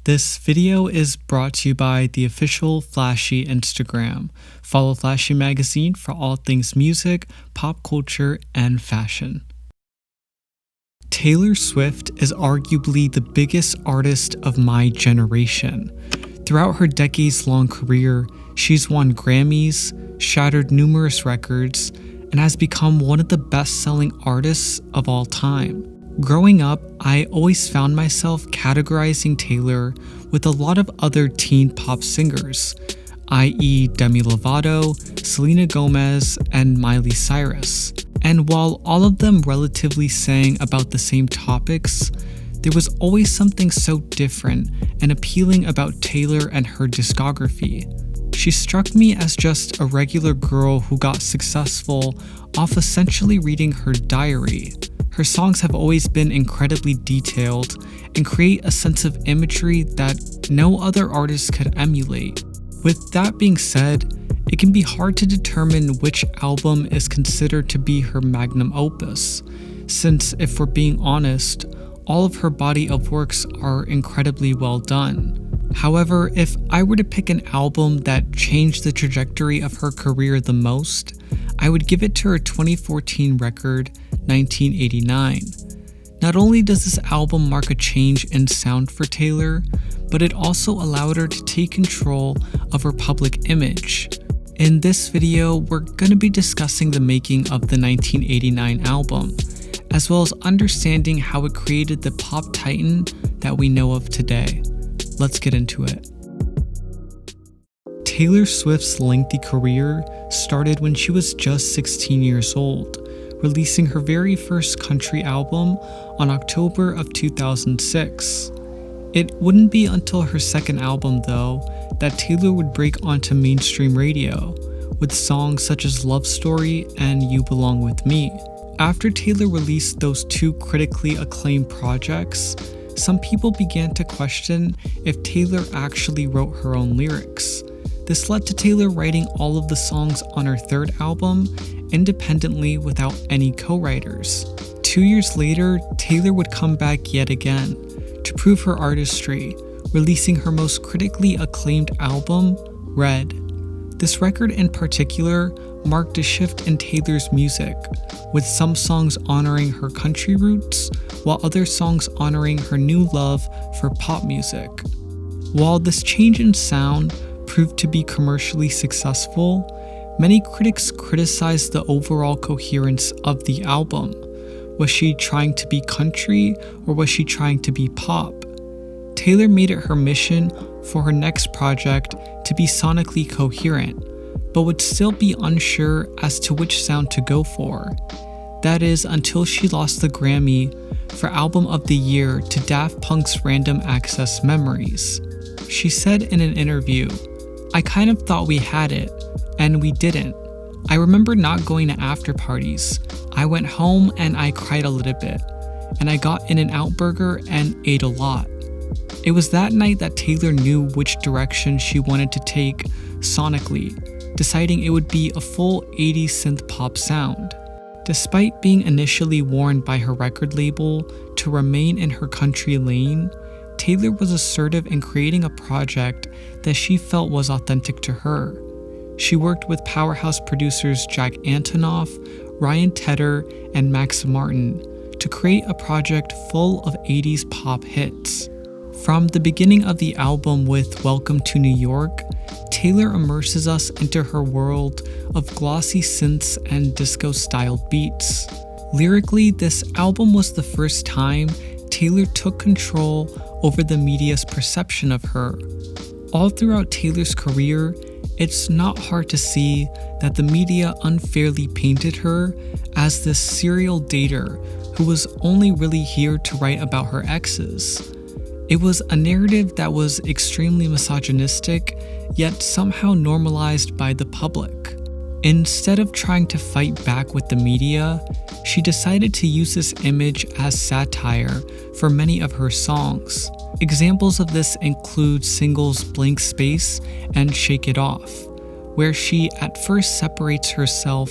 This video is brought to you by the official Flashy Instagram. Follow Flashy Magazine for all things music, pop culture, and fashion. Taylor Swift is arguably the biggest artist of my generation. Throughout her decades-long career, she's won Grammys, shattered numerous records, and has become one of the best-selling artists of all time. Growing up, I always found myself categorizing Taylor with a lot of other teen pop singers, i.e. Demi Lovato, Selena Gomez, and Miley Cyrus. And while all of them relatively sang about the same topics, there was always something so different and appealing about Taylor and her discography. She struck me as just a regular girl who got successful off essentially reading her diary. Her songs have always been incredibly detailed and create a sense of imagery that no other artist could emulate. With that being said, it can be hard to determine which album is considered to be her magnum opus, since if we're being honest, all of her body of works are incredibly well done. However, if I were to pick an album that changed the trajectory of her career the most, I would give it to her 2014 record, 1989. Not only does this album mark a change in sound for Taylor, but it also allowed her to take control of her public image. In this video, we're going to be discussing the making of the 1989 album, as well as understanding how it created the pop titan that we know of today. Let's get into it. Taylor Swift's lengthy career started when she was just 16 years old, releasing her very first country album on October of 2006. It wouldn't be until her second album, though, that Taylor would break onto mainstream radio, with songs such as Love Story and You Belong With Me. After Taylor released those two critically acclaimed projects, some people began to question if Taylor actually wrote her own lyrics. This led to Taylor writing all of the songs on her third album independently without any co-writers. 2 years later, Taylor would come back yet again to prove her artistry, releasing her most critically acclaimed album, Red. This record in particular marked a shift in Taylor's music, with some songs honoring her country roots, while other songs honoring her new love for pop music. While this change in sound proved to be commercially successful, many critics criticized the overall coherence of the album. Was she trying to be country, or was she trying to be pop? Taylor made it her mission for her next project to be sonically coherent, but would still be unsure as to which sound to go for. That is, until she lost the Grammy for Album of the Year to Daft Punk's Random Access Memories. She said in an interview, "I kind of thought we had it, and we didn't. I remember not going to after parties. I went home and I cried a little bit, and I got In-N-Out Burger and ate a lot." It was that night that Taylor knew which direction she wanted to take sonically, deciding it would be a full 80s synth pop sound. Despite being initially warned by her record label to remain in her country lane, Taylor was assertive in creating a project that she felt was authentic to her. She worked with powerhouse producers Jack Antonoff, Ryan Tedder, and Max Martin to create a project full of 80s pop hits. From the beginning of the album with Welcome to New York, Taylor immerses us into her world of glossy synths and disco-styled beats. Lyrically, this album was the first time Taylor took control over the media's perception of her. All throughout Taylor's career, it's not hard to see that the media unfairly painted her as this serial dater who was only really here to write about her exes. It was a narrative that was extremely misogynistic, yet somehow normalized by the public. Instead of trying to fight back with the media, she decided to use this image as satire for many of her songs. Examples of this include singles Blank Space and Shake It Off, where she at first separates herself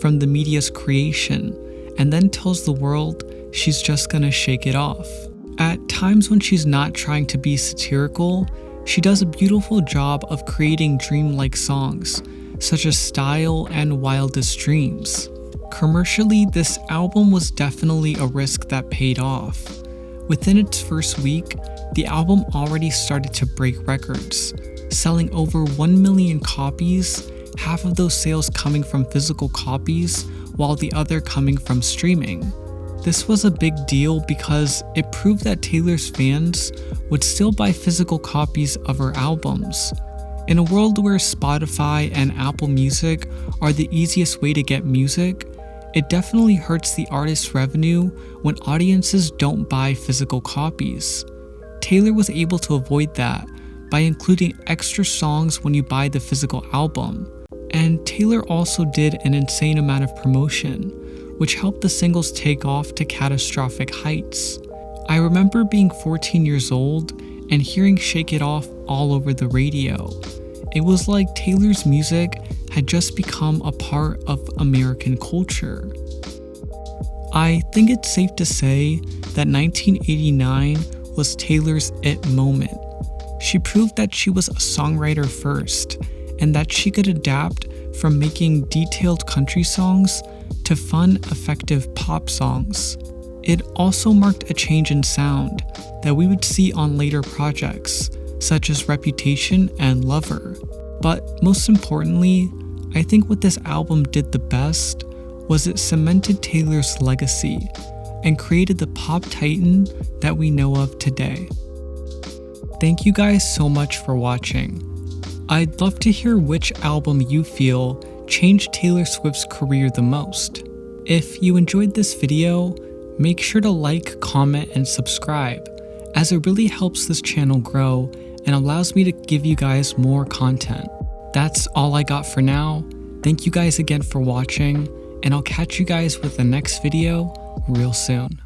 from the media's creation and then tells the world she's just gonna shake it off. At times when she's not trying to be satirical, she does a beautiful job of creating dreamlike songs, such as Style and Wildest Dreams. Commercially, this album was definitely a risk that paid off. Within its first week, the album already started to break records, selling over 1 million copies, half of those sales coming from physical copies, while the other coming from streaming. This was a big deal because it proved that Taylor's fans would still buy physical copies of her albums. In a world where Spotify and Apple Music are the easiest way to get music, it definitely hurts the artist's revenue when audiences don't buy physical copies. Taylor was able to avoid that by including extra songs when you buy the physical album. And Taylor also did an insane amount of promotion, which helped the singles take off to catastrophic heights. I remember being 14 years old and hearing Shake It Off all over the radio. It was like Taylor's music had just become a part of American culture. I think it's safe to say that 1989 was Taylor's it moment. She proved that she was a songwriter first, and that she could adapt from making detailed country songs to fun, effective pop songs. It also marked a change in sound that we would see on later projects, such as Reputation and Lover. But most importantly, I think what this album did the best was it cemented Taylor's legacy and created the pop titan that we know of today. Thank you guys so much for watching. I'd love to hear which album you feel changed Taylor Swift's career the most. If you enjoyed this video, make sure to like, comment, and subscribe, as it really helps this channel grow and allows me to give you guys more content. That's all I got for now. Thank you guys again for watching, and I'll catch you guys with the next video real soon.